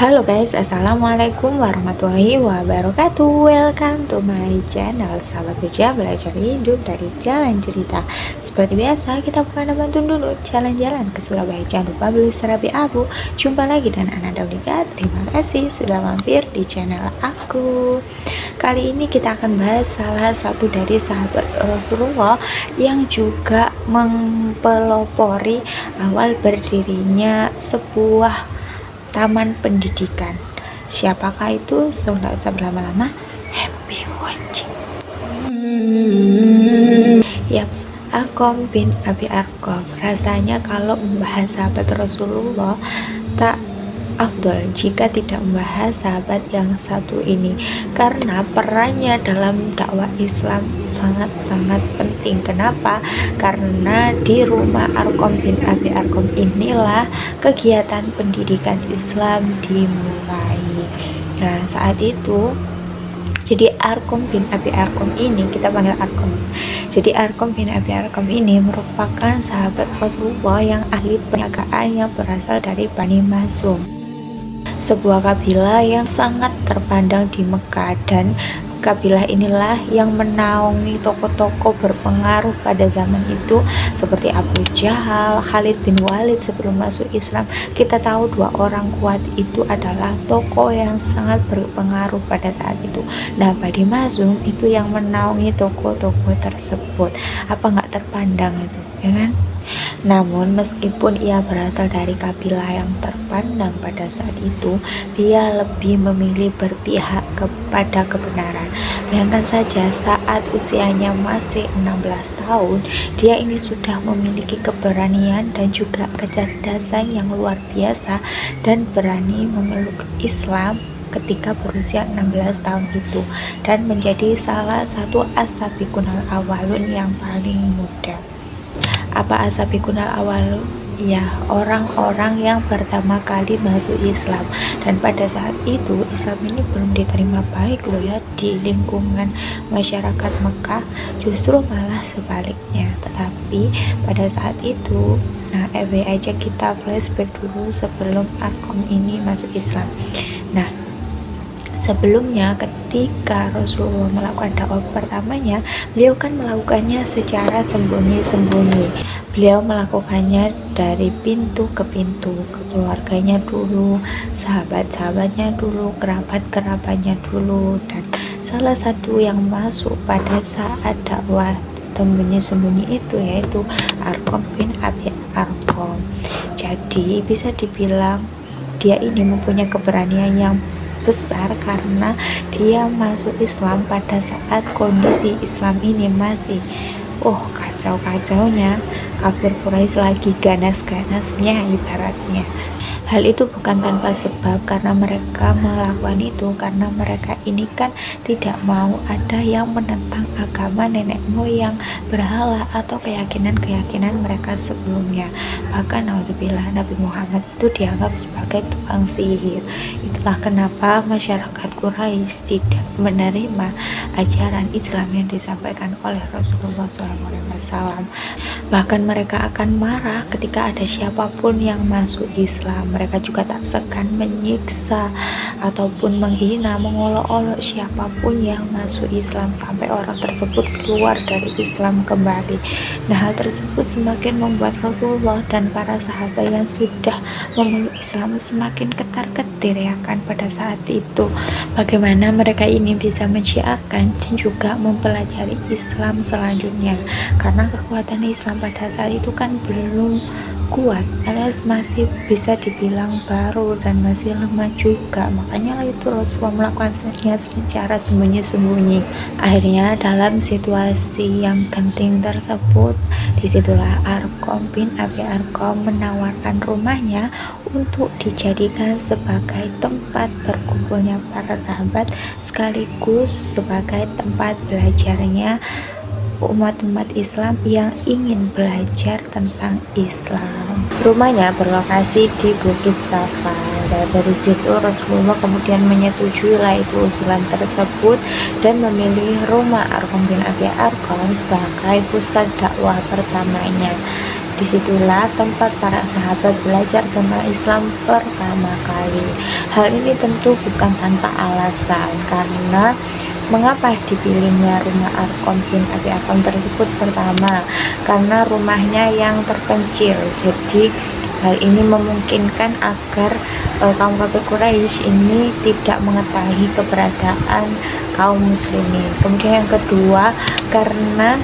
Halo guys, assalamualaikum warahmatullahi wabarakatuh. Welcome to my channel, sahabat kerja belajar hidup dari jalan cerita. Seperti biasa, kita bukan bantuin dulu jalan-jalan ke Surabaya. Jangan lupa beli serabi abu. Jumpa lagi dan Ananda Ulika. Terima kasih sudah mampir di channel aku. Kali ini kita akan bahas salah satu dari sahabat Rasulullah yang juga mempelopori awal berdirinya sebuah taman pendidikan. Siapakah itu? So, tidak usah berlama-lama. Happy watching. Yaps, Arkom bin Abi Arkom. Rasanya kalau membahas sahabat Rasulullah tak afdol jika tidak membahas sahabat yang satu ini, karena perannya dalam dakwah Islam sangat-sangat penting. Kenapa? Karena di rumah Arkom bin Abi Arkom inilah kegiatan pendidikan Islam dimulai. Nah, saat itu jadi Arkom bin Abi Arkom ini, kita panggil Arkom. Jadi Arkom bin Abi Arkom ini merupakan sahabat Rasulullah yang ahli perniagaan yang berasal dari Bani Makhzum, sebuah kabilah yang sangat terpandang di Mekah, dan kabilah inilah yang menaungi tokoh-tokoh berpengaruh pada zaman itu seperti Abu Jahal, Khalid bin Walid sebelum masuk Islam. Kita tahu dua orang kuat itu adalah tokoh yang sangat berpengaruh pada saat itu. Nah, Bani Makhzum itu yang menaungi tokoh-tokoh tersebut. Apa nggak terpandang itu, ya kan? Namun meskipun ia berasal dari kabilah yang terpandang pada saat itu, dia lebih memilih berpihak kepada kebenaran. Bayangkan saja, saat usianya masih 16 tahun, dia ini sudah memiliki keberanian dan juga kecerdasan yang luar biasa dan berani memeluk Islam ketika berusia 16 tahun itu, dan menjadi salah satu as-sabiqunal awwalun yang paling muda. Apa as-sabiqunal awwalun? Ya, orang-orang yang pertama kali masuk Islam. Dan pada saat itu Islam ini belum diterima baik loh ya di lingkungan masyarakat Mekah, justru malah sebaliknya. Tetapi pada saat itu, nah aja kita flashback dulu sebelum Arkom ini masuk Islam. Nah, sebelumnya ketika Rasulullah melakukan dakwah pertamanya, beliau kan melakukannya secara sembunyi-sembunyi. Beliau melakukannya dari pintu ke pintu, ke keluarganya dulu, sahabat-sahabatnya dulu, kerabat-kerabatnya dulu, dan salah satu yang masuk pada saat dakwah sembunyi-sembunyi itu yaitu Arkom bin Abi Arkom. Jadi bisa dibilang dia ini mempunyai keberanian yang besar karena dia masuk Islam pada saat kondisi Islam ini masih kacau-kacaunya, kafir Quraisy lagi ganas-ganasnya ibaratnya. Hal itu bukan tanpa sebab, karena mereka melakukan itu karena mereka ini kan tidak mau ada yang menentang agama nenek moyang, berhala, atau keyakinan-keyakinan mereka sebelumnya. Bahkan alhamdulillah Nabi Muhammad itu dianggap sebagai tukang sihir. Itulah kenapa masyarakat Quraisy tidak menerima ajaran Islam yang disampaikan oleh Rasulullah SAW. Bahkan mereka akan marah ketika ada siapapun yang masuk Islam. Mereka juga tak segan menyiksa ataupun menghina, mengolok-olok siapapun yang masuk Islam sampai orang tersebut keluar dari Islam kembali. Nah, hal tersebut semakin membuat Rasulullah dan para sahabat yang sudah memeluk Islam semakin ketar-ketir ya kan pada saat itu. Bagaimana mereka ini bisa menyiarkan dan juga mempelajari Islam selanjutnya, karena kekuatan Islam pada saat itu kan belum kuat, alias masih bisa dibilang baru dan masih lemah juga. Makanya itu Rasulullah melakukannya secara sembunyi-sembunyi. Akhirnya dalam situasi yang genting tersebut, disitulah Arkom bin Abi Arkom menawarkan rumahnya untuk dijadikan sebagai tempat berkumpulnya para sahabat, sekaligus sebagai tempat belajarnya umat-umat Islam yang ingin belajar tentang Islam. Rumahnya berlokasi di Bukit Safa. Dan dari situ Rasulullah kemudian menyetujui itu usulan tersebut dan memilih rumah Arkom bin Abi Arkom sebagai pusat dakwah pertamanya. Disitulah tempat para sahabat belajar tentang Islam pertama kali. Hal ini tentu bukan tanpa alasan, karena mengapa dipilihnya rumah Arkom bin Abi Arkom tersebut? Pertama, karena rumahnya yang terpencil. Jadi hal ini memungkinkan agar kaum kafir Quraisy ini tidak mengetahui keberadaan kaum muslimin. Kemudian yang kedua, karena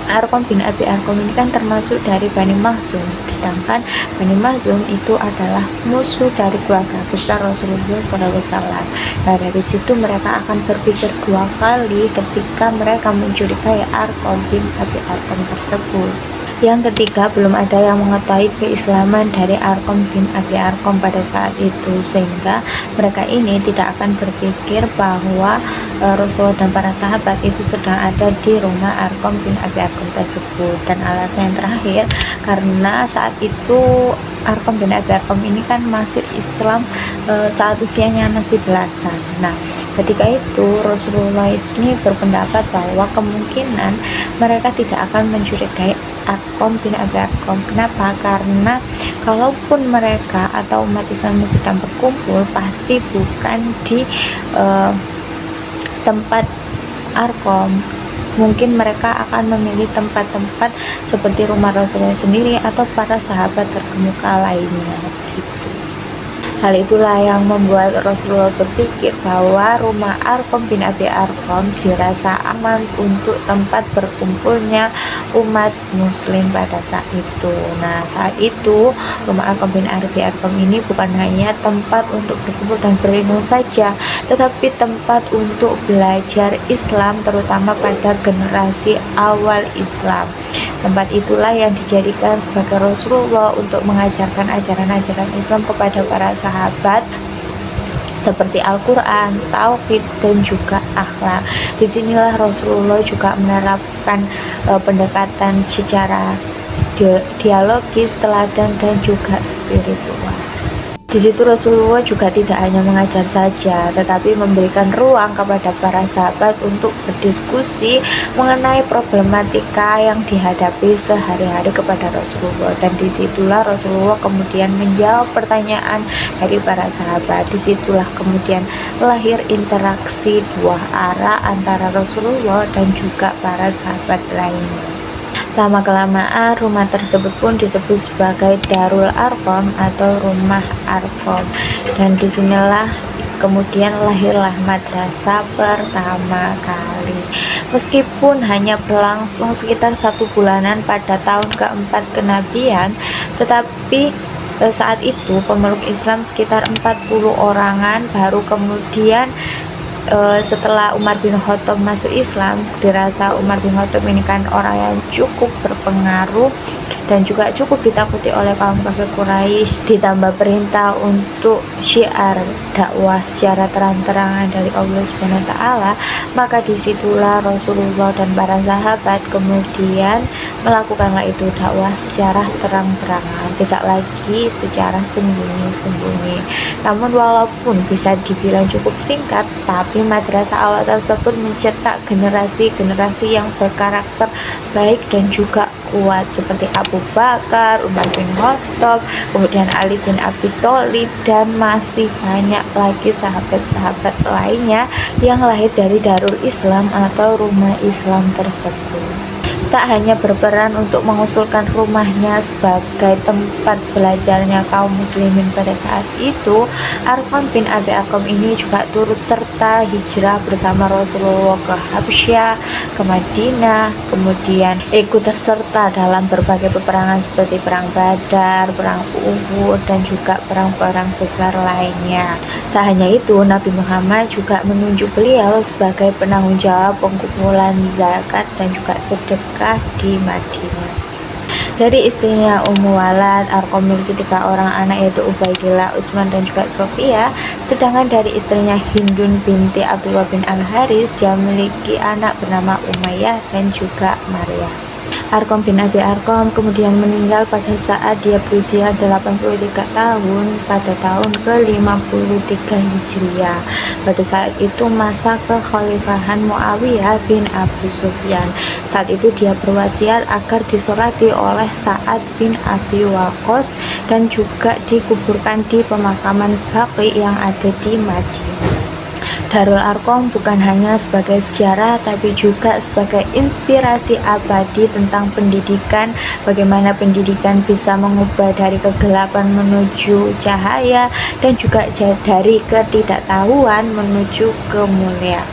Arkom bin Abi Arkom ini kan termasuk dari Bani Makhzum, sedangkan Bani Makhzum itu adalah musuh dari keluarga besar Rasulullah SAW. Nah, dari situ mereka akan berpikir dua kali ketika mereka mencurigai Arkom bin Abi Arkom tersebut. Yang ketiga, belum ada yang mengetahui keislaman dari Arkom bin Abi Arkom pada saat itu, sehingga mereka ini tidak akan berpikir bahwa Rasul dan para sahabat itu sedang ada di rumah Arkom bin Abi Arkom tersebut. Dan alasan yang terakhir, karena saat itu Arkom bin Abi Arkom ini kan masuk Islam saat usianya masih belasan. Nah, ketika itu Rasulullah ini berpendapat bahwa kemungkinan mereka tidak akan mencurigai Arkom bin Abi Arkom. Kenapa? Karena kalaupun mereka atau umat Islam sedang berkumpul, pasti bukan di tempat Arkom. Mungkin mereka akan memilih tempat-tempat seperti rumah Rasulullah sendiri atau para sahabat terkemuka lainnya gitu. Hal itulah yang membuat Rasulullah berpikir bahwa rumah Arkom bin Abi Arkom dirasa aman untuk tempat berkumpulnya umat muslim pada saat itu. Nah, saat itu rumah Arkom bin Abi Arkom ini bukan hanya tempat untuk berkumpul dan berilmu saja, tetapi tempat untuk belajar Islam, terutama pada generasi awal Islam. Tempat itulah yang dijadikan sebagai Rasulullah untuk mengajarkan ajaran-ajaran Islam kepada para sahabat seperti Al-Quran, Tauhid, dan juga akhlak. Disinilah Rasulullah juga menerapkan pendekatan secara dialogis, teladan, dan juga spiritual. Di situ Rasulullah juga tidak hanya mengajar saja, tetapi memberikan ruang kepada para sahabat untuk berdiskusi mengenai problematika yang dihadapi sehari-hari kepada Rasulullah. Dan disitulah Rasulullah kemudian menjawab pertanyaan dari para sahabat. Disitulah kemudian lahir interaksi dua arah antara Rasulullah dan juga para sahabat lainnya. Lama-kelamaan rumah tersebut pun disebut sebagai Darul Arkom atau Rumah Arkom, dan disinilah kemudian lahirlah madrasah pertama kali. Meskipun hanya berlangsung sekitar 1 bulanan pada tahun keempat kenabian, tetapi saat itu pemeluk Islam sekitar 40 orangan. Baru kemudian setelah Umar bin Khattab masuk Islam, dirasa Umar bin Khattab ini kan orang yang cukup berpengaruh dan juga cukup ditakuti oleh kaum kafir Quraisy, ditambah perintah untuk syiar dakwah secara terang-terangan dari Allah Subhanahu wa taala, maka disitulah Rasulullah dan para sahabat kemudian melakukanlah itu dakwah secara terang-terangan, tidak lagi secara sembunyi-sembunyi. Namun walaupun bisa dibilang cukup singkat, tapi madrasah awal tersebut mencetak generasi-generasi yang berkarakter baik dan juga kuat seperti Abu Bakar, Umar bin Khattab, kemudian Ali bin Abi Thalib, dan masih banyak lagi sahabat-sahabat lainnya yang lahir dari Darul Islam atau rumah Islam tersebut. Tak hanya berperan untuk mengusulkan rumahnya sebagai tempat belajarnya kaum muslimin pada saat itu, Arkom bin Abi Arkom ini juga turut serta hijrah bersama Rasulullah ke Habsyah, ke Madinah, kemudian ikut terserta dalam berbagai peperangan seperti perang Badar, perang Uhud, dan juga perang-perang besar lainnya. Tak hanya itu, Nabi Muhammad juga menunjuk beliau sebagai penanggung jawab pengumpulan zakat dan juga sedekah di Madinah. Dari istrinya Ummu Walad, Arkom memiliki 3 orang anak, yaitu Ubaidillah, Utsman, dan juga Sofia. Sedangkan dari istrinya Hindun binti Abdullah bin Al-Haris, dia memiliki anak bernama Umayyah dan juga Maryam. Arkom bin Abi Arkom kemudian meninggal pada saat dia berusia 83 tahun pada tahun ke-53 Hijriah. Pada saat itu masa kekhalifahan Muawiyah bin Abu Sufyan. Saat itu dia berwasiat agar disolati oleh Sa'ad bin Abi Waqqas dan juga dikuburkan di pemakaman Baqi yang ada di Madinah. Darul Arkom bukan hanya sebagai sejarah tapi juga sebagai inspirasi abadi tentang pendidikan, bagaimana pendidikan bisa mengubah dari kegelapan menuju cahaya dan juga dari ketidaktahuan menuju kemuliaan.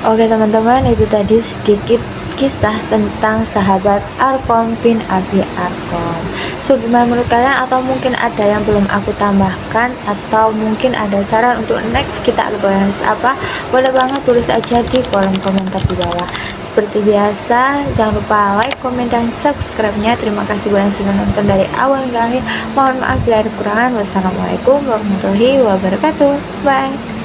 Oke teman-teman, itu tadi sedikit kisah tentang sahabat Arkom bin Abi Arkom. So gimana menurut kalian, atau mungkin ada yang belum aku tambahkan, atau mungkin ada saran untuk next kita bahas apa? Boleh banget tulis aja di kolom komentar di bawah. Seperti biasa, jangan lupa like, komen, dan subscribe-nya. Terima kasih buat yang sudah nonton dari awal hingga akhir. Mohon maaf bila ada kekurangan. Wassalamualaikum warahmatullahi wabarakatuh. Bye.